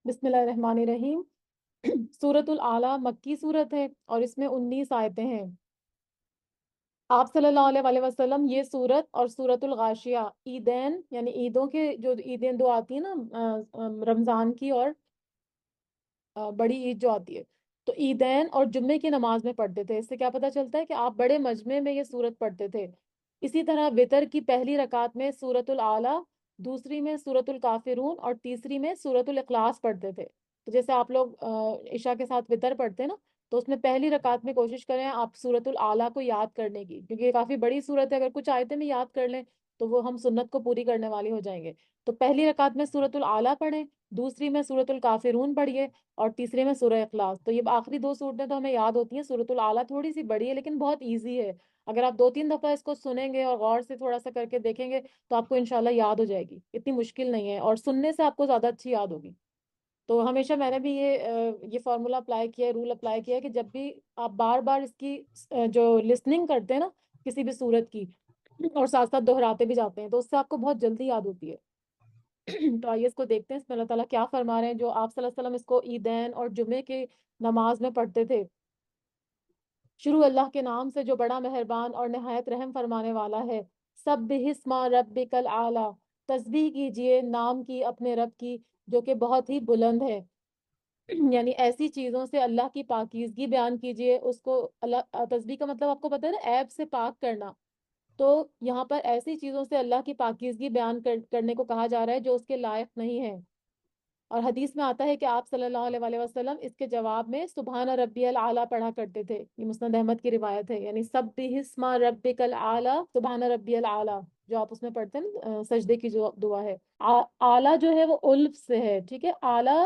بسم اللہ الرحمن الرحیم۔ سورۃ الاعلیٰ مکی صورت ہے اور اس میں 19 آیتیں ہیں۔ آپ صلی اللہ علیہ وسلم یہ سورت اور سورۃ الغاشیہ عیدین یعنی عیدوں کے جو عیدیں دو آتی ہیں نا، رمضان کی اور بڑی عید جو آتی ہے، تو عیدین اور جمعے کی نماز میں پڑھتے تھے۔ اس سے کیا پتہ چلتا ہے کہ آپ بڑے مجمع میں یہ سورت پڑھتے تھے۔ اسی طرح وطر کی پہلی رکعت میں سورۃ الاعلیٰ، دوسری میں سورۃ الکافرون اور تیسری میں سورۃ الاخلاص پڑھتے تھے۔ تو جیسے آپ لوگ عشاء کے ساتھ وطر پڑھتے ہیں نا، تو اس میں پہلی رکعت میں کوشش کریں آپ سورۃ الاعلیٰ کو یاد کرنے کی، کیونکہ یہ کافی بڑی سورت ہے۔ اگر کچھ آیتیں میں یاد کر لیں تو وہ ہم سنت کو پوری کرنے والے ہو جائیں گے۔ تو پہلی رکعت میں سورۃ الاعلیٰ پڑھیں، دوسری میں سورۃ الکافرون پڑھیے اور تیسرے میں سورہ اخلاص۔ تو یہ آخری دو صورتیں تو ہمیں یاد ہوتی ہیں۔ سورۃ الاعلیٰ تھوڑی سی بڑی ہے لیکن بہت ایزی ہے۔ اگر آپ 2-3 دفعہ اس کو سنیں گے اور غور سے تھوڑا سا کر کے دیکھیں گے تو آپ کو انشاءاللہ یاد ہو جائے گی، اتنی مشکل نہیں ہے، اور سننے سے آپ کو زیادہ اچھی یاد ہوگی۔ تو ہمیشہ میں نے بھی یہ فارمولا اپلائی کیا ہے، رول اپلائی کیا ہے کہ جب بھی آپ بار بار اس کی جو لسننگ کرتے ہیں نا کسی بھی صورت کی، اور ساتھ ساتھ دہراتے بھی جاتے ہیں، تو اس سے آپ کو بہت جلدی یاد ہوتی ہے۔ تو آئیے اس کو دیکھتے ہیں، اس میں اللہ تعالیٰ کیا فرما رہے ہیں۔ جو آپ صلی اللہ علیہ وسلم اس کو عیدین اور جمعے کے نماز میں پڑھتے تھے۔ شروع اللہ کے نام سے جو بڑا مہربان اور نہایت رحم فرمانے والا ہے۔ سبح اسم ربک الاعلی، تسبیح کیجئے نام کی اپنے رب کی جو کہ بہت ہی بلند ہے۔ یعنی ایسی چیزوں سے اللہ کی پاکیزگی بیان کیجئے۔ اس کو اللہ، تسبیح کا مطلب آپ کو پتہ ہے نا، عیب سے پاک کرنا۔ تو یہاں پر ایسی چیزوں سے اللہ کی پاکیزگی بیان کرنے کو کہا جا رہا ہے جو اس کے لائق نہیں ہے۔ اور حدیث میں آتا ہے کہ آپ صلی اللہ علیہ وسلم اس کے جواب میں سبحان ربی العلیٰ پڑھا کرتے تھے۔ یہ مسند احمد کی روایت ہے، یعنی سبح اسم ربک العلیٰ سبحان ربی العلیٰ، جو آپ اس میں پڑھتے ہیں نا، سجدے کی جو دعا ہے۔ اعلیٰ جو ہے وہ الف سے ہے، ٹھیک ہے۔ اعلیٰ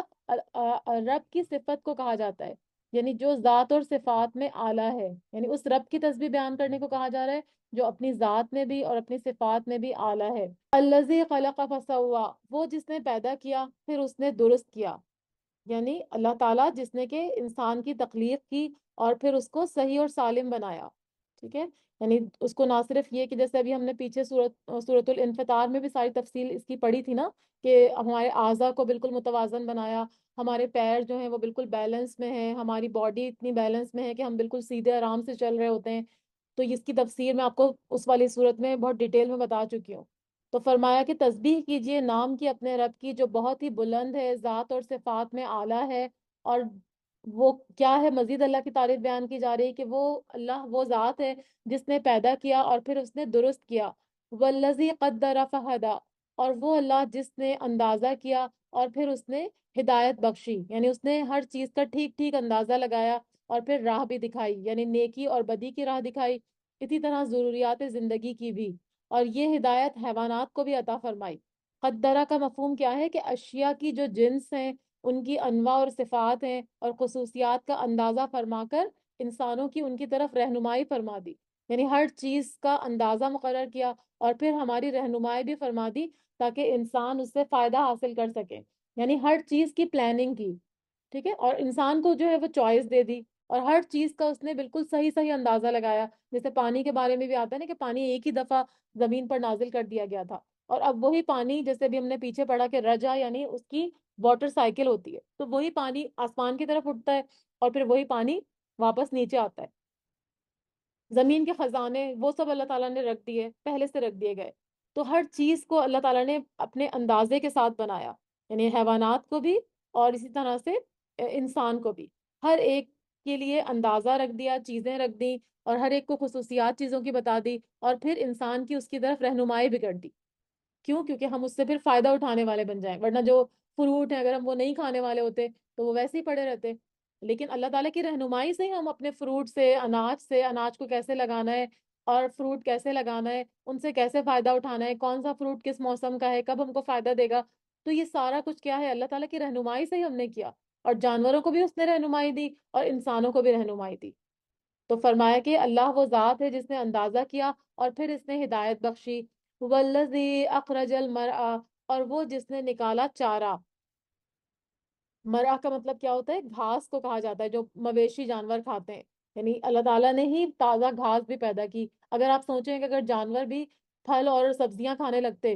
رب کی صفت کو کہا جاتا ہے، یعنی جو ذات اور صفات میں اعلیٰ ہے، یعنی اس رب کی تسبیح بیان کرنے کو کہا جا رہا ہے جو اپنی ذات میں بھی اور اپنی صفات میں بھی اعلیٰ ہے۔ الذی خلق فسوا، وہ جس نے پیدا کیا پھر اس نے درست کیا، یعنی اللہ تعالیٰ جس نے کہ انسان کی تخلیق کی اور پھر اس کو صحیح اور سالم بنایا، ٹھیک ہے۔ یعنی اس کو نہ صرف یہ کہ جیسے ابھی ہم نے پیچھے سورۃ الانفطار میں بھی ساری تفصیل اس کی پڑھی تھی نا، کہ ہمارے اعضاء کو بالکل متوازن بنایا، ہمارے پیر جو ہیں وہ بالکل بیلنس میں ہیں، ہماری باڈی اتنی بیلنس میں ہے کہ ہم بالکل سیدھے آرام سے چل رہے ہوتے ہیں۔ تو اس کی تفسیر میں آپ کو اس والی صورت میں بہت ڈیٹیل میں بتا چکی ہوں۔ تو فرمایا کہ تسبیح کیجئے نام کی اپنے رب کی جو بہت ہی بلند ہے، ذات اور صفات میں اعلیٰ ہے۔ اور وہ کیا ہے، مزید اللہ کی تعریف بیان کی جا رہی ہے کہ وہ اللہ وہ ذات ہے جس نے پیدا کیا اور پھر اس نے درست کیا۔ والذی قدر فہدی، اور وہ اللہ جس نے اندازہ کیا اور پھر اس نے ہدایت بخشی، یعنی اس نے ہر چیز کا ٹھیک ٹھیک اندازہ لگایا اور پھر راہ بھی دکھائی، یعنی نیکی اور بدی کی راہ دکھائی، اسی طرح ضروریات زندگی کی بھی، اور یہ ہدایت حیوانات کو بھی عطا فرمائی۔ قدرہ کا مفہوم کیا ہے کہ اشیاء کی جو جنس ہیں، ان کی انواع اور صفات ہیں اور خصوصیات کا اندازہ فرما کر انسانوں کی ان کی طرف رہنمائی فرما دی، یعنی ہر چیز کا اندازہ مقرر کیا اور پھر ہماری رہنمائی بھی فرما دی تاکہ انسان اس سے فائدہ حاصل کر سکے، یعنی ہر چیز کی پلاننگ کی، ٹھیک ہے۔ اور انسان کو جو ہے وہ چوائس دے دی اور ہر چیز کا اس نے بالکل صحیح صحیح اندازہ لگایا۔ جیسے پانی کے بارے میں بھی آتا ہے نا کہ پانی ایک ہی دفعہ زمین پر نازل کر دیا گیا تھا، اور اب وہی پانی، جیسے بھی ہم نے پیچھے پڑھا کہ رجا یعنی اس کی واٹر سائیکل ہوتی ہے، تو وہی پانی آسمان کی طرف اٹھتا ہے اور پھر وہی پانی واپس نیچے آتا ہے۔ زمین کے خزانے وہ سب اللہ تعالیٰ نے رکھ دیے، پہلے سے رکھ دیے گئے۔ تو ہر چیز کو اللہ تعالیٰ نے اپنے اندازے کے ساتھ بنایا، یعنی حیوانات کو بھی اور اسی طرح سے انسان کو بھی، ہر ایک کے لیے اندازہ رکھ دیا، چیزیں رکھ دی اور ہر ایک کو خصوصیات چیزوں کی بتا دی، اور پھر انسان کی اس کی طرف رہنمائی بھی کر دی۔ کیوں؟ کیونکہ ہم اس سے پھر فائدہ اٹھانے والے بن جائیں، ورنہ جو فروٹ ہیں اگر ہم وہ نہیں کھانے والے ہوتے تو وہ ویسے ہی پڑے رہتے۔ لیکن اللہ تعالیٰ کی رہنمائی سے ہی ہم اپنے فروٹ سے اناج کو کیسے لگانا ہے اور فروٹ کیسے لگانا ہے، ان سے کیسے فائدہ اٹھانا ہے، کون سا فروٹ کس موسم کا ہے، کب ہم کو فائدہ دے گا، تو یہ سارا کچھ کیا ہے، اللہ تعالیٰ کی رہنمائی سے ہی ہم نے کیا۔ اور جانوروں کو بھی اس نے رہنمائی دی اور انسانوں کو بھی رہنمائی دی۔ تو فرمایا کہ اللہ وہ ذات ہے جس نے اندازہ کیا اور پھر اس نے ہدایت بخشی۔ والذی اخرج المرعى، اور وہ جس نے نکالا چارہ۔ مرعا کا مطلب کیا ہوتا ہے؟ گھاس کو کہا جاتا ہے جو مویشی جانور کھاتے ہیں، یعنی اللہ تعالیٰ نے ہی تازہ گھاس بھی پیدا کی۔ اگر آپ سوچیں کہ اگر جانور بھی پھل اور سبزیاں کھانے لگتے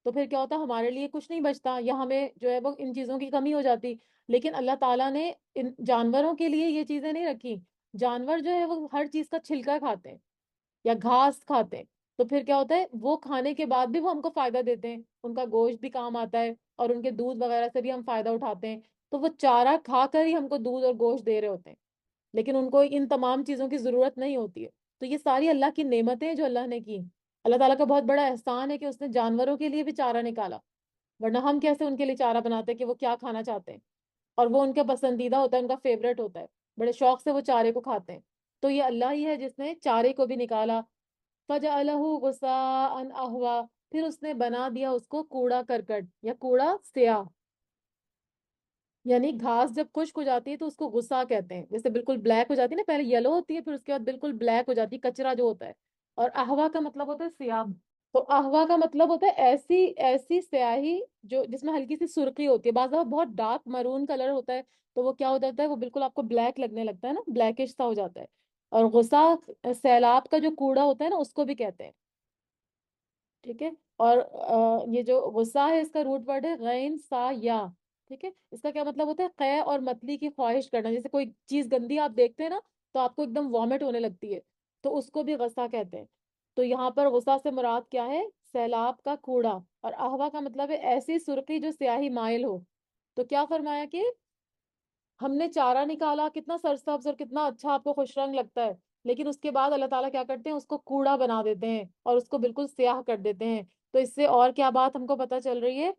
تو پھر کیا ہوتا ہے ہمارے لیے کچھ نہیں بچتا یا ہمیں جو ہے وہ ان چیزوں کی کمی ہو جاتی. لیکن اللہ تعالیٰ نے ان جانوروں کے لیے یہ چیزیں نہیں رکھی. جانور جو ہے وہ ہر چیز کا چھلکا کھاتے ہیں یا گھاس کھاتے ہیں. تو پھر کیا ہوتا ہے وہ کھانے کے بعد بھی وہ ہم کو فائدہ دیتے ہیں, ان کا گوشت بھی کام آتا ہے اور ان کے دودھ وغیرہ سے بھی ہم فائدہ اٹھاتے ہیں. تو وہ چارہ کھا کر ہی ہم کو دودھ اور گوشت دے رہے ہوتے ہیں, لیکن ان کو ان تمام چیزوں کی ضرورت نہیں ہوتی ہے. تو یہ ساری اللہ کی نعمتیں ہیں جو اللہ نے کی. اللہ تعالیٰ کا بہت بڑا احسان ہے کہ اس نے جانوروں کے لیے بھی چارہ نکالا, ورنہ ہم کیسے ان کے لیے چارہ بناتے ہیں کہ وہ کیا کھانا چاہتے ہیں, اور وہ ان کا پسندیدہ ہوتا ہے, ان کا فیوریٹ ہوتا ہے, بڑے شوق سے وہ چارے کو کھاتے ہیں. تو یہ اللہ ہی ہے جس نے چارے کو بھی نکالا. فَجَعَلَهُ غُثَاءً أَحْوَىٰ, پھر اس نے بنا دیا اس کو کوڑا کرکٹ یا کوڑا سیاہ. یعنی گھاس جب خشک ہو جاتی ہے تو اس کو غصہ کہتے ہیں, جیسے بالکل بلیک ہو جاتی ہے نا, پہلے یلو ہوتی ہے پھر اس کے بعد بالکل بلیک ہو جاتی ہے, کچرا جو ہوتا ہے. اور احوا کا مطلب ہوتا ہے سیاہ. تو احوا کا مطلب ہوتا ہے ایسی ایسی سیاہی جو جس میں ہلکی سی سرخی ہوتی ہے, بعض دفعہ بہت ڈارک مرون کلر ہوتا ہے تو وہ کیا ہو جاتا ہے, وہ بالکل آپ کو بلیک لگنے لگتا ہے نا, بلیکش سا ہو جاتا ہے. اور غصہ سیلاب کا جو کوڑا ہوتا ہے نا اس کو بھی کہتے ہیں. ٹھیک ہے. اور یہ جو غصہ ہے اس کا روٹ ورڈ ہے غین سا یا. ٹھیک ہے. اس کا کیا مطلب ہوتا ہے قے اور متلی کی خواہش کرنا, جیسے کوئی چیز گندی آپ دیکھتے ہیں نا تو آپ کو ایک دم وامٹ ہونے لگتی ہے, تو اس کو بھی غصہ کہتے ہیں. تو یہاں پر غصہ سے مراد کیا ہے, سیلاب کا کوڑا. اور احوا کا مطلب ہے ایسی سرخی جو سیاہی مائل ہو. تو کیا فرمایا کہ ہم نے چارہ نکالا, کتنا سرسبز اور کتنا اچھا آپ کو خوش رنگ لگتا ہے, لیکن اس کے بعد اللہ تعالیٰ کیا کرتے ہیں اس کو کوڑا بنا دیتے ہیں اور اس کو بالکل سیاہ کر دیتے ہیں. تو اس سے اور کیا بات ہم کو پتہ چل رہی ہے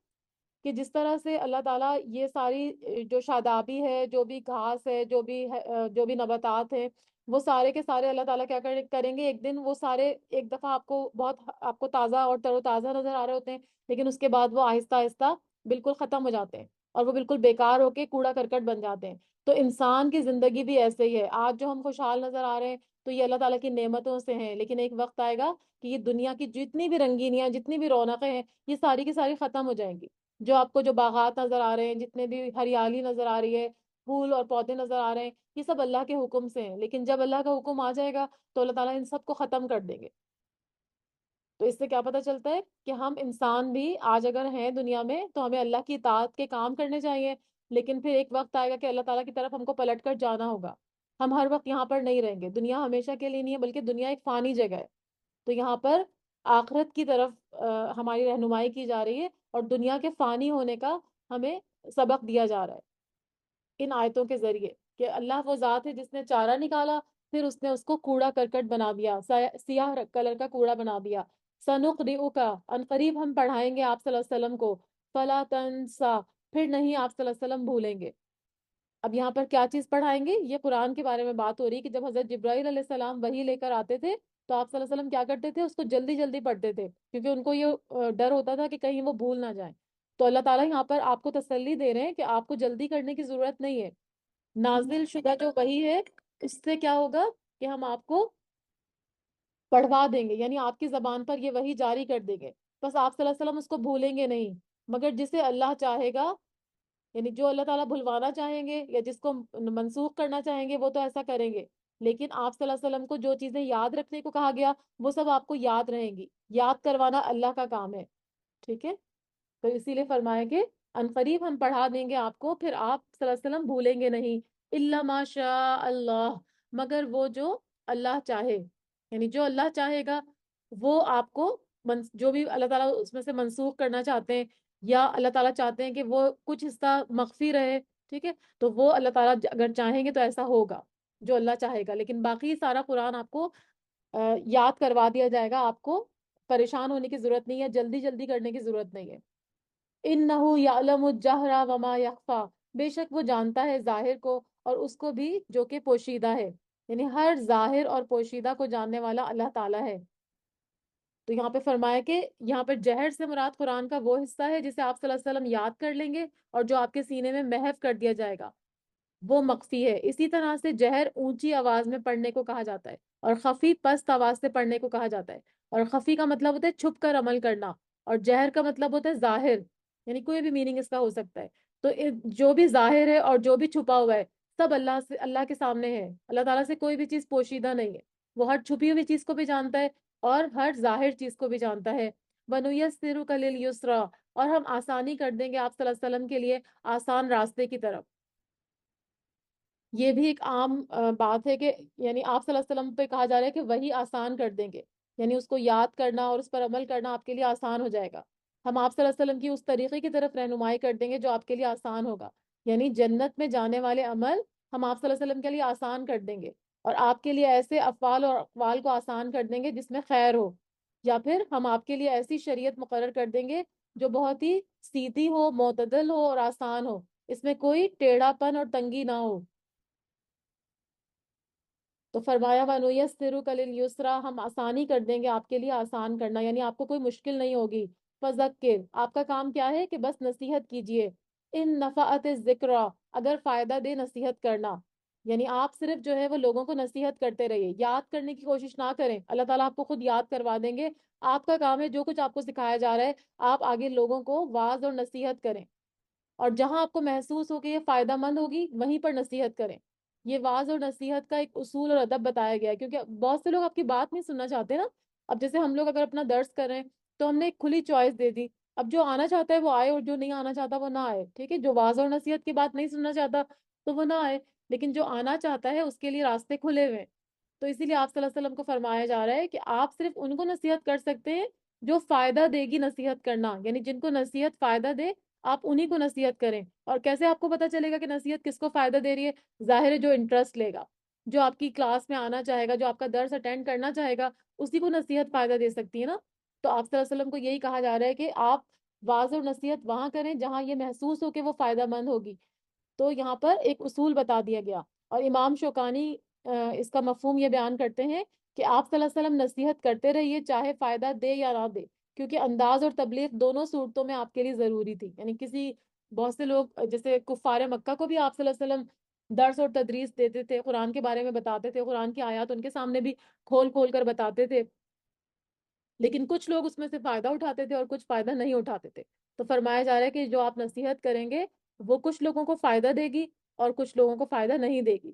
کہ جس طرح سے اللہ تعالیٰ یہ ساری جو شادابی ہے, جو بھی گھاس ہے, جو بھی نباتات ہیں, وہ سارے کے سارے اللہ تعالیٰ کیا کریں گے ایک دن وہ سارے ایک دفعہ آپ کو تازہ اور تر و تازہ نظر آ رہے ہوتے ہیں, لیکن اس کے بعد وہ آہستہ آہستہ بالکل ختم ہو جاتے ہیں اور وہ بالکل بیکار ہو کے کوڑا کرکٹ بن جاتے ہیں. تو انسان کی زندگی بھی ایسے ہی ہے. آج جو ہم خوشحال نظر آ رہے ہیں تو یہ اللہ تعالیٰ کی نعمتوں سے ہیں, لیکن ایک وقت آئے گا کہ یہ دنیا کی جتنی بھی رنگینیاں, جتنی بھی رونقیں ہیں, یہ ساری کی ساری ختم ہو جائیں گی. جو آپ کو جو باغات نظر آ رہے ہیں, جتنے بھی ہریالی نظر آ رہی ہے, پھول اور پودے نظر آ رہے ہیں, یہ سب اللہ کے حکم سے ہیں. لیکن جب اللہ کا حکم آ جائے گا تو اللہ تعالیٰ ان سب کو ختم کر دیں گے. تو اس سے کیا پتہ چلتا ہے کہ ہم انسان بھی آج اگر ہیں دنیا میں تو ہمیں اللہ کی اطاعت کے کام کرنے چاہیے, لیکن پھر ایک وقت آئے گا کہ اللہ تعالیٰ کی طرف ہم کو پلٹ کر جانا ہوگا. ہم ہر وقت یہاں پر نہیں رہیں گے, دنیا ہمیشہ کے لیے نہیں ہے بلکہ دنیا ایک فانی جگہ ہے. تو یہاں پر آخرت کی طرف ہماری رہنمائی کی جا رہی ہے اور دنیا کے فانی ہونے کا ہمیں سبق دیا جا رہا ہے ان آیتوں کے ذریعے کہ اللہ وہ ذات ہے جس نے چارہ نکالا, پھر اس نے اس کو کوڑا کرکٹ بنا دیا, سیاہ کلر کا کوڑا بنا دیا. سنقرئک, ان قریب ہم پڑھائیں گے آپ صلی اللہ علیہ وسلم کو, فلا تنسا, پھر نہیں آپ صلی اللہ علیہ وسلم بھولیں گے. اب یہاں پر کیا چیز پڑھائیں گے, یہ قرآن کے بارے میں بات ہو رہی ہے کہ جب حضرت جبرائیل علیہ السلام وحی لے کر آتے تھے تو آپ صلی اللہ علیہ وسلم کیا کرتے تھے, اس کو جلدی جلدی پڑھتے تھے کیونکہ ان کو یہ ڈر ہوتا تھا کہ کہیں وہ بھول نہ جائیں. تو اللہ تعالیٰ یہاں پر آپ کو تسلی دے رہے ہیں کہ آپ کو جلدی کرنے کی ضرورت نہیں ہے. نازل شدہ جو وحی ہے اس سے کیا ہوگا کہ ہم آپ کو پڑھوا دیں گے, یعنی آپ کی زبان پر یہ وحی جاری کر دیں گے. بس آپ صلی اللہ علیہ وسلم اس کو بھولیں گے نہیں, مگر جسے اللہ چاہے گا, یعنی جو اللہ تعالیٰ بھلوانا چاہیں گے یا جس کو منسوخ کرنا چاہیں گے وہ تو ایسا کریں گے. لیکن آپ صلی اللہ علیہ وسلم کو جو چیزیں یاد رکھنے کو کہا گیا وہ سب آپ کو یاد رہیں گی, یاد کروانا اللہ کا کام ہے. ٹھیک ہے. تو اسی لیے فرمائیں گے عنقریب ہم پڑھا دیں گے آپ کو, پھر آپ صلی اللہ علیہ وسلم بھولیں گے نہیں. الا ماشاء اللہ, مگر وہ جو اللہ چاہے, یعنی جو اللہ چاہے گا وہ آپ کو جو بھی اللہ تعالیٰ اس میں سے منسوخ کرنا چاہتے ہیں یا اللہ تعالیٰ چاہتے ہیں کہ وہ کچھ حصہ مخفی رہے, ٹھیک ہے, تو وہ اللہ تعالیٰ اگر چاہیں گے تو ایسا ہوگا جو اللہ چاہے گا. لیکن باقی سارا قرآن آپ کو یاد کروا دیا جائے گا, آپ کو پریشان ہونے کی ضرورت نہیں ہے, جلدی جلدی کرنے کی ضرورت نہیں ہے. انہ یعلم الجہر وما یخفا, بے شک وہ جانتا ہے ظاہر کو اور اس کو بھی جو کہ پوشیدہ ہے, یعنی ہر ظاہر اور پوشیدہ کو جاننے والا اللہ تعالیٰ ہے. تو یہاں پہ فرمایا کہ یہاں پر جہر سے مراد قرآن کا وہ حصہ ہے جسے آپ صلی اللہ علیہ وسلم یاد کر لیں گے اور جو آپ کے سینے میں محو کر دیا جائے گا وہ مخفی ہے. اسی طرح سے جہر اونچی آواز میں پڑھنے کو کہا جاتا ہے اور خفی پست آواز سے پڑھنے کو کہا جاتا ہے. اور خفی کا مطلب ہوتا ہے چھپ کر عمل کرنا, اور جہر کا مطلب ہوتا ہے ظاہر, یعنی کوئی بھی میننگ اس کا ہو سکتا ہے. تو جو بھی ظاہر ہے اور جو بھی چھپا ہوا ہے سب اللہ کے سامنے ہے. اللہ تعالیٰ سے کوئی بھی چیز پوشیدہ نہیں ہے, وہ ہر چھپی ہوئی چیز کو بھی جانتا ہے اور ہر ظاہر چیز کو بھی جانتا ہے. وَنُيَسِّرُكَ لِلْيُسْرَى، اور ہم آسانی کر دیں گے آپ صلی اللہ علیہ وسلم کے لیے آسان راستے کی طرف۔ یہ بھی ایک عام بات ہے کہ یعنی آپ صلی اللہ علیہ وسلم پہ کہا جا رہا ہے کہ وہی آسان کر دیں گے، یعنی اس کو یاد کرنا اور اس پر عمل کرنا آپ کے لیے آسان ہو جائے گا۔ ہم آپ صلی اللہ علیہ وسلم کی اس طریقے کی طرف رہنمائی کر دیں گے جو آپ کے لیے آسان ہوگا، یعنی جنت میں جانے والے عمل ہم آپ صلی اللہ علیہ وسلم کے لیے آسان کر دیں گے، اور آپ کے لیے ایسے افعال اور اقوال کو آسان کر دیں گے جس میں خیر ہو، یا پھر ہم آپ کے لیے ایسی شریعت مقرر کر دیں گے جو بہت ہی سیدھی ہو، معتدل ہو اور آسان ہو، اس میں کوئی ٹیڑھا پن اور تنگی نہ ہو۔ تو فرمایا وَنُيَسِّرُكَ لِلْيُسْرَى، ہم آسانی کر دیں گے آپ کے لیے آسان کرنا، یعنی آپ کو کوئی مشکل نہیں ہوگی۔ فَذَكِّرْ، آپ کا کام کیا ہے کہ بس نصیحت کیجئے۔ ان نفعت الذکریٰ، اگر فائدہ دے نصیحت کرنا، یعنی آپ صرف جو ہے وہ لوگوں کو نصیحت کرتے رہیے، یاد کرنے کی کوشش نہ کریں، اللہ تعالیٰ آپ کو خود یاد کروا دیں گے۔ آپ کا کام ہے جو کچھ آپ کو سکھایا جا رہا ہے آپ آگے لوگوں کو واعظ اور نصیحت کریں، اور جہاں آپ کو محسوس ہو کہ یہ فائدہ مند ہوگی وہیں پر نصیحت کریں۔ یہ واعظ اور نصیحت کا ایک اصول اور ادب بتایا گیا ہے، کیونکہ بہت سے لوگ آپ کی بات نہیں سننا چاہتے نا۔ اب جیسے ہم لوگ اگر اپنا درس کر رہے ہیں تو ہم نے ایک کھلی چوائس دے دی، اب جو آنا چاہتا ہے وہ آئے اور جو نہیں آنا چاہتا وہ نہ آئے، ٹھیک ہے؟ جو واعظ اور نصیحت کی بات نہیں سننا چاہتا تو وہ نہ آئے، لیکن جو آنا چاہتا ہے اس کے لیے راستے کھلے ہوئے ہیں۔ تو اسی لیے آپ صلی اللہ علیہ وسلم کو فرمایا جا رہا ہے کہ آپ صرف ان کو نصیحت کر سکتے ہیں جو فائدہ دے گی نصیحت کرنا، یعنی جن کو نصیحت فائدہ دے آپ انہی کو نصیحت کریں۔ اور کیسے آپ کو پتہ چلے گا کہ نصیحت کس کو فائدہ دے رہی ہے؟ ظاہر ہے جو انٹرسٹ لے گا، جو آپ کی کلاس میں آنا چاہے گا، جو آپ کا درس اٹینڈ کرنا چاہے گا، اسی کو نصیحت فائدہ دے سکتی ہے نا۔ تو آپ صلی اللہ علیہ وسلم کو یہی کہا جا رہا ہے کہ آپ واعظ اور نصیحت وہاں کریں جہاں یہ محسوس ہو کہ وہ فائدہ مند ہوگی۔ تو یہاں پر ایک اصول بتا دیا گیا، اور امام شوکانی اس کا مفہوم یہ بیان کرتے ہیں کہ آپ صلی اللہ علیہ وسلم نصیحت کرتے رہیے چاہے فائدہ دے یا نہ دے، کیونکہ انداز اور تبلیغ دونوں صورتوں میں آپ کے لیے ضروری تھی۔ یعنی بہت سے لوگ جیسے کفار مکہ کو بھی آپ صلی اللہ علیہ وسلم درس اور تدریس دیتے تھے، قرآن کے بارے میں بتاتے تھے، قرآن کی آیات ان کے سامنے بھی کھول کھول کر بتاتے تھے، لیکن کچھ لوگ اس میں سے فائدہ اٹھاتے تھے اور کچھ فائدہ نہیں اٹھاتے تھے۔ تو فرمایا جا رہا ہے کہ جو آپ نصیحت کریں گے وہ کچھ لوگوں کو فائدہ دے گی اور کچھ لوگوں کو فائدہ نہیں دے گی۔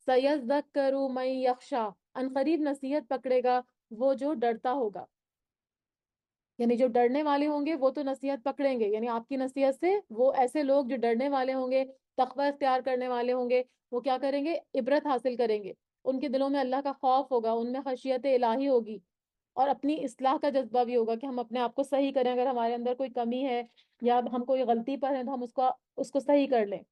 سَيَذَّكَّرُ مَن يَخْشَىٰ، ان قریب نصیحت پکڑے گا وہ جو ڈرتا ہوگا، یعنی جو ڈرنے والے ہوں گے وہ تو نصیحت پکڑیں گے، یعنی آپ کی نصیحت سے وہ ایسے لوگ جو ڈرنے والے ہوں گے، تقوی اختیار کرنے والے ہوں گے، وہ کیا کریں گے؟ عبرت حاصل کریں گے، ان کے دلوں میں اللہ کا خوف ہوگا، ان میں خشیت الہی ہوگی، اور اپنی اصلاح کا جذبہ بھی ہوگا کہ ہم اپنے آپ کو صحیح کریں، اگر ہمارے اندر کوئی کمی ہے یا ہم کوئی غلطی پر ہیں تو ہم اس کو صحیح کر لیں۔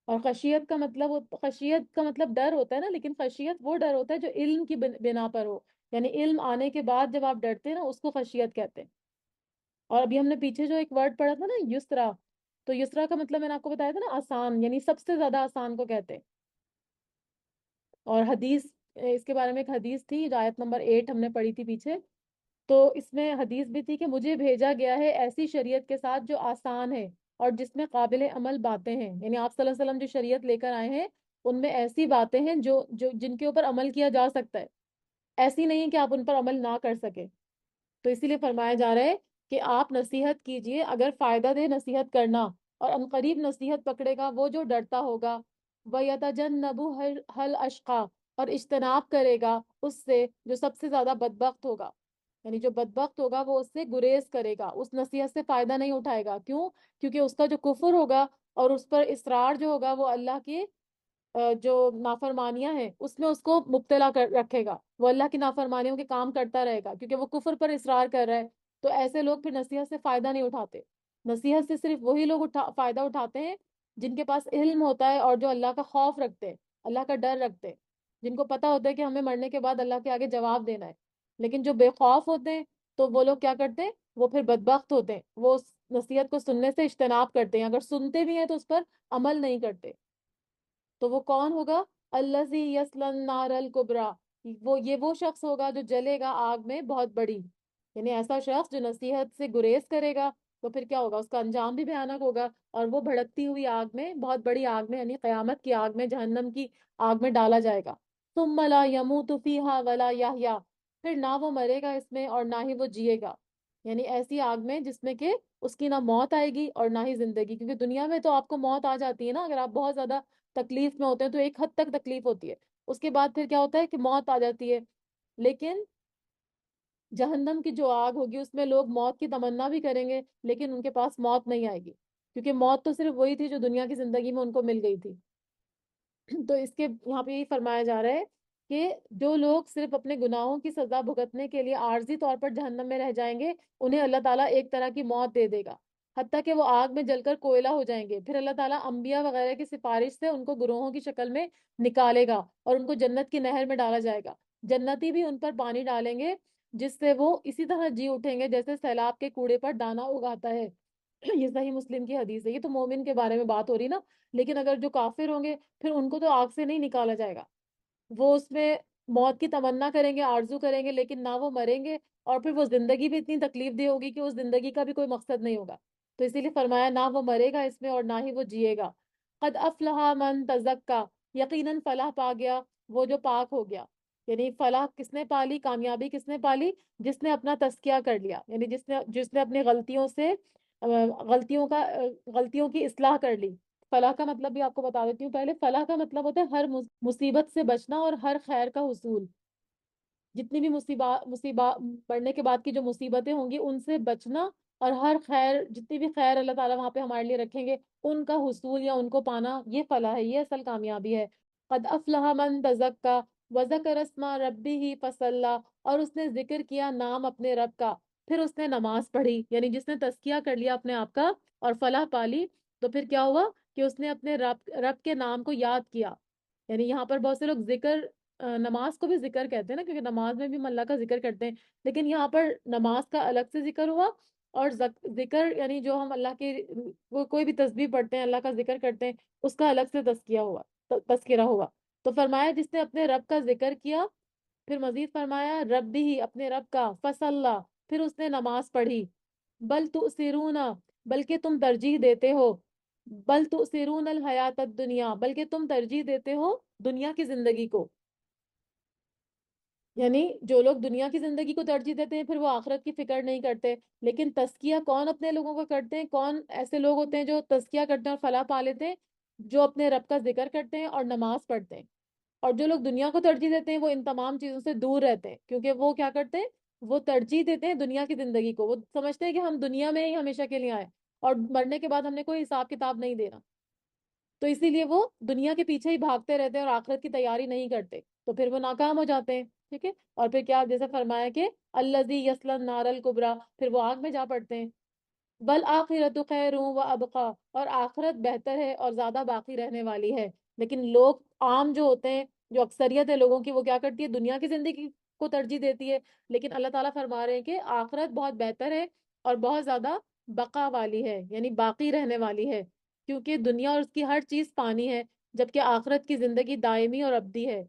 اور خشیت کا مطلب ڈر ہوتا ہے نا، لیکن خشیت وہ ڈر ہوتا ہے جو علم کی بنا پر ہو، یعنی علم آنے کے بعد جب آپ ڈرتے ہیں نا اس کو خشیت کہتے ہیں۔ اور ابھی ہم نے پیچھے جو ایک ورڈ پڑھا تھا نا یسرا، تو یسرا کا مطلب میں نے آپ کو بتایا تھا نا آسان، یعنی سب سے زیادہ آسان کو کہتے ہیں۔ اور حدیث اس کے بارے میں ایک حدیث تھی جو آیت نمبر 8 ہم نے پڑھی تھی پیچھے، تو اس میں حدیث بھی تھی کہ مجھے بھیجا گیا ہے ایسی شریعت کے ساتھ جو آسان ہے اور جس میں قابل عمل باتیں ہیں، یعنی آپ صلی اللہ علیہ وسلم جو شریعت لے کر آئے ہیں ان میں ایسی باتیں ہیں جو جن کے اوپر عمل کیا جا سکتا ہے، ایسی نہیں ہے کہ آپ ان پر عمل نہ کر سکیں۔ تو اسی لیے فرمایا جا رہا ہے کہ آپ نصیحت کیجئے اگر فائدہ دے نصیحت کرنا، اور عنقریب نصیحت پکڑے گا وہ جو ڈرتا ہوگا، وَيَتَجَنَّبُهَا الْأَشْقَى، اور اجتناب کرے گا اس سے جو سب سے زیادہ بدبخت ہوگا، یعنی جو بدبخت ہوگا وہ اس سے گریز کرے گا، اس نصیحت سے فائدہ نہیں اٹھائے گا۔ کیوں؟ کیونکہ اس کا جو کفر ہوگا اور اس پر اصرار جو ہوگا وہ اللہ کے جو نافرمانیاں ہیں اس میں اس کو مبتلا کر رکھے گا، وہ اللہ کی نافرمانیوں کے کام کرتا رہے گا کیونکہ وہ کفر پر اصرار کر رہا ہے۔ تو ایسے لوگ پھر نصیحت سے فائدہ نہیں اٹھاتے۔ نصیحت سے صرف وہی لوگ فائدہ اٹھاتے ہیں جن کے پاس علم ہوتا ہے اور جو اللہ کا خوف رکھتے ہیں، اللہ کا ڈر رکھتے ہیں، جن کو پتہ ہوتا ہے کہ ہمیں مرنے کے بعد اللہ کے آگے جواب دینا ہے۔ لیکن جو بے خوف ہوتے ہیں تو وہ لوگ کیا کرتے ہیں؟ وہ پھر بدبخت ہوتے ہیں، وہ اس نصیحت کو سننے سے اجتناب کرتے ہیں، اگر سنتے بھی ہیں تو اس پر عمل نہیں کرتے۔ تو وہ کون ہوگا؟ الذی یصلی النار الکبریٰ، وہ شخص ہوگا جو جلے گا آگ میں بہت بڑی، یعنی ایسا شخص جو نصیحت سے گریز کرے گا تو پھر کیا ہوگا؟ اس کا انجام بھی بھیانک ہوگا، اور وہ بھڑکتی ہوئی آگ میں، بہت بڑی آگ میں، یعنی قیامت کی آگ میں، جہنم کی آگ میں ڈالا جائے گا۔ ثم لا یموت فیہا ولا یحییٰ، پھر نہ وہ مرے گا اس میں اور نہ ہی وہ جیے گا، یعنی ایسی آگ میں جس میں کہ اس کی نہ موت آئے گی اور نہ ہی زندگی، کیونکہ دنیا میں تو آپ کو موت آ جاتی ہے نا، اگر آپ بہت زیادہ تکلیف میں ہوتے ہیں تو ایک حد تک تکلیف ہوتی ہے، اس کے بعد پھر کیا ہوتا ہے کہ موت آ جاتی ہے۔ لیکن جہنم کی جو آگ ہوگی اس میں لوگ موت کی تمنا بھی کریں گے لیکن ان کے پاس موت نہیں آئے گی، کیونکہ موت تو صرف وہی تھی جو دنیا کی زندگی میں ان کو مل گئی تھی۔ تو اس کے یہاں پہ یہی فرمایا جا رہا ہے کہ جو لوگ صرف اپنے گناہوں کی سزا بھگتنے کے لیے عارضی طور پر جہنم میں رہ جائیں گے، انہیں اللہ تعالیٰ ایک طرح کی موت دے دے گا، حتیٰ کہ وہ آگ میں جل کر کوئلہ ہو جائیں گے۔ پھر اللہ تعالیٰ انبیاء وغیرہ کی سفارش سے ان کو گروہوں کی شکل میں نکالے گا اور ان کو جنت کی نہر میں ڈالا جائے گا۔ جنتی بھی ان پر پانی ڈالیں گے جس سے وہ اسی طرح جی اٹھیں گے جیسے سیلاب کے کوڑے پر دانا اگاتا ہے۔ یہ صحیح مسلم کی حدیث ہے۔ یہ تو مومن کے بارے میں بات ہو رہی نا، لیکن اگر جو کافر ہوں گے پھر ان کو تو آگ سے نہیں نکالا جائے گا، وہ اس میں موت کی تمنا کریں گے، آرزو کریں گے، لیکن نہ وہ مریں گے، اور پھر وہ زندگی بھی اتنی تکلیف دہ ہوگی کہ اس زندگی کا بھی کوئی مقصد نہیں ہوگا۔ تو اسی لیے فرمایا نہ وہ مرے گا اس میں اور نہ ہی وہ جیے گا۔ قد افلح من تزکا، یقیناً فلاح پا گیا وہ جو پاک ہو گیا۔ یعنی فلاح کس نے پالی، کامیابی کس نے پالی؟ جس نے اپنا تزکیہ کر لیا، یعنی جس نے اپنی غلطیوں سے غلطیوں کی اصلاح کر لی۔ فلاح کا مطلب بھی آپ کو بتا دیتی ہوں پہلے۔ فلاح کا مطلب ہوتا ہے ہر مصیبت سے بچنا اور ہر خیر کا حصول۔ جتنی بھی مصیبات پڑنے کے بعد کی جو مصیبتیں ہوں گی ان سے بچنا، اور ہر خیر، جتنی بھی خیر اللہ تعالیٰ وہاں پہ ہمارے لیے رکھیں گے ان کا حصول یا ان کو پانا، یہ فلاح ہے، یہ اصل کامیابی ہے۔ قد افلح من تزکا وذکر اسم ربہ فصلی، اور اس نے ذکر کیا نام اپنے رب کا، پھر اس نے نماز پڑھی۔ یعنی جس نے تزکیہ کر لیا اپنے آپ کا اور فلاح پالی، تو پھر کیا ہوا کہ اس نے اپنے رب کے نام کو یاد کیا۔ یعنی یہاں پر بہت سے لوگ ذکر، نماز کو بھی ذکر کہتے ہیں نا، کیونکہ نماز میں بھی ہم اللہ کا ذکر کرتے ہیں، لیکن یہاں پر نماز کا الگ سے ذکر ہوا، اور ذکر یعنی جو ہم اللہ کے وہ کوئی بھی تسبیح پڑھتے ہیں، اللہ کا ذکر کرتے ہیں، اس کا الگ سے تذکیہ ہوا، تذکرہ ہوا۔ تو فرمایا جس نے اپنے رب کا ذکر کیا، پھر مزید فرمایا رب بھی، اپنے رب کا، فصلہ، پھر اس نے نماز پڑھی۔ بل تؤثرون، بلکہ تم ترجیح دیتے ہو، بل تؤثرون الحیات الدنیا، بلکہ تم ترجیح دیتے ہو دنیا کی زندگی کو۔ یعنی جو لوگ دنیا کی زندگی کو ترجیح دیتے ہیں پھر وہ آخرت کی فکر نہیں کرتے۔ لیکن تزکیہ کون اپنے لوگوں کو کرتے ہیں؟ کون ایسے لوگ ہوتے ہیں جو تزکیہ کرتے ہیں اور فلاح پا لیتے ہیں؟ جو اپنے رب کا ذکر کرتے ہیں اور نماز پڑھتے ہیں۔ اور جو لوگ دنیا کو ترجیح دیتے ہیں وہ ان تمام چیزوں سے دور رہتے ہیں، کیونکہ وہ کیا کرتے ہیں؟ وہ ترجیح دیتے ہیں دنیا کی زندگی کو۔ وہ سمجھتے ہیں کہ ہم دنیا میں ہی ہمیشہ کے لیے آئے اور مرنے کے بعد ہم نے کوئی حساب کتاب نہیں دینا، تو اسی لیے وہ دنیا کے پیچھے ہی بھاگتے رہتے ہیں اور آخرت کی تیاری نہیں کرتے، تو پھر وہ ناکام ہو جاتے ہیں۔ ٹھیک ہے، اور پھر کیا جیسے فرمایا کہ الذی یصلی النار الکبریٰ، پھر وہ آگ میں جا پڑتے ہیں۔ والآخرۃ خیر و ابقا، اور آخرت بہتر ہے اور زیادہ باقی رہنے والی ہے۔ لیکن لوگ عام جو ہوتے ہیں، جو اکثریت ہے لوگوں کی، وہ کیا کرتی ہے؟ دنیا کی زندگی کو ترجیح دیتی ہے، لیکن اللہ تعالیٰ فرما رہے ہیں کہ آخرت بہت بہتر ہے اور بہت زیادہ بقا والی ہے، یعنی باقی رہنے والی ہے، کیونکہ دنیا اور اس کی ہر چیز فانی ہے، جبکہ آخرت کی زندگی دائمی اور ابدی ہے۔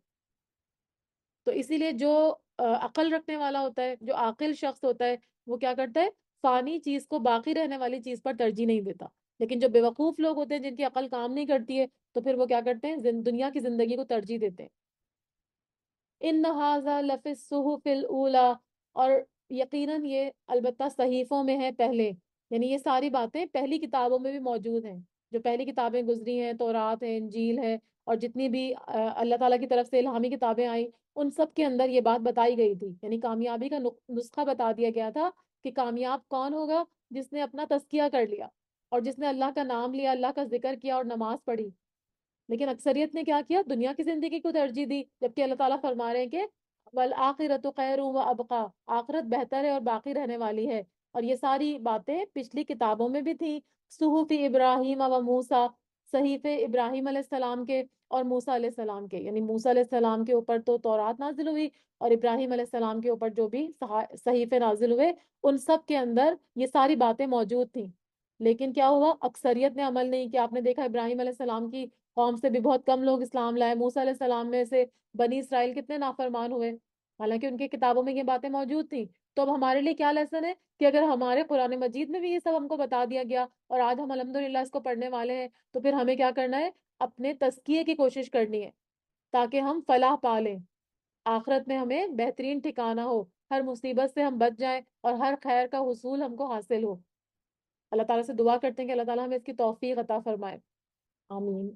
تو اسی لیے جو عقل رکھنے والا ہوتا ہے، جو عاقل شخص ہوتا ہے، وہ کیا کرتا ہے؟ فانی چیز کو باقی رہنے والی چیز پر ترجیح نہیں دیتا۔ لیکن جو بیوقوف لوگ ہوتے ہیں جن کی عقل کام نہیں کرتی ہے، تو پھر وہ کیا کرتے ہیں؟ دنیا کی زندگی کو ترجیح دیتے ہیں۔ ان هذا لفی الصحف الاولی، اور یقیناً یہ البتہ صحیفوں میں ہے پہلے، یعنی یہ ساری باتیں پہلی کتابوں میں بھی موجود ہیں، جو پہلی کتابیں گزری ہیں، تورات ہے، انجیل ہے، اور جتنی بھی اللہ تعالیٰ کی طرف سے الہامی کتابیں آئیں ان سب کے اندر یہ بات بتائی گئی تھی۔ یعنی کامیابی کا نسخہ بتا دیا گیا تھا کہ کامیاب کون ہوگا؟ جس نے اپنا تزکیہ کر لیا اور جس نے اللہ کا نام لیا، اللہ کا ذکر کیا اور نماز پڑھی۔ لیکن اکثریت نے کیا کیا؟ دنیا کی زندگی کو ترجیح دی، جبکہ اللہ تعالیٰ فرما رہے ہیں کہ والآخرۃ خیر و ابقا، آخرت بہتر ہے اور باقی رہنے والی ہے۔ اور یہ ساری باتیں پچھلی کتابوں میں بھی تھیں، صحف ابراہیم و موسیٰ، صحیفے ابراہیم علیہ السلام کے اور موسیٰ علیہ السلام کے، یعنی موسیٰ علیہ السلام کے اوپر تو تورات نازل ہوئی، اور ابراہیم علیہ السلام کے اوپر جو بھی صحیفے نازل ہوئے ان سب کے اندر یہ ساری باتیں موجود تھیں۔ لیکن کیا ہوا؟ اکثریت نے عمل نہیں کیا۔ آپ نے دیکھا ابراہیم علیہ السلام کی قوم سے بھی بہت کم لوگ اسلام لائے، موسیٰ علیہ السلام میں سے بنی اسرائیل کتنے نافرمان ہوئے، حالانکہ ان کی کتابوں میں یہ باتیں موجود تھیں۔ تو اب ہمارے لیے کیا لیسن ہے کہ اگر ہمارے قرآن مجید میں بھی یہ سب ہم کو بتا دیا گیا اور آج ہم الحمدللہ اس کو پڑھنے والے ہیں، تو پھر ہمیں کیا کرنا ہے؟ اپنے تزکیے کی کوشش کرنی ہے تاکہ ہم فلاح پا لیں، آخرت میں ہمیں بہترین ٹھکانہ ہو، ہر مصیبت سے ہم بچ جائیں اور ہر خیر کا حصول ہم کو حاصل ہو۔ اللہ تعالیٰ سے دعا کرتے ہیں کہ اللہ تعالیٰ ہمیں اس کی توفیق عطا فرمائے۔ آمین۔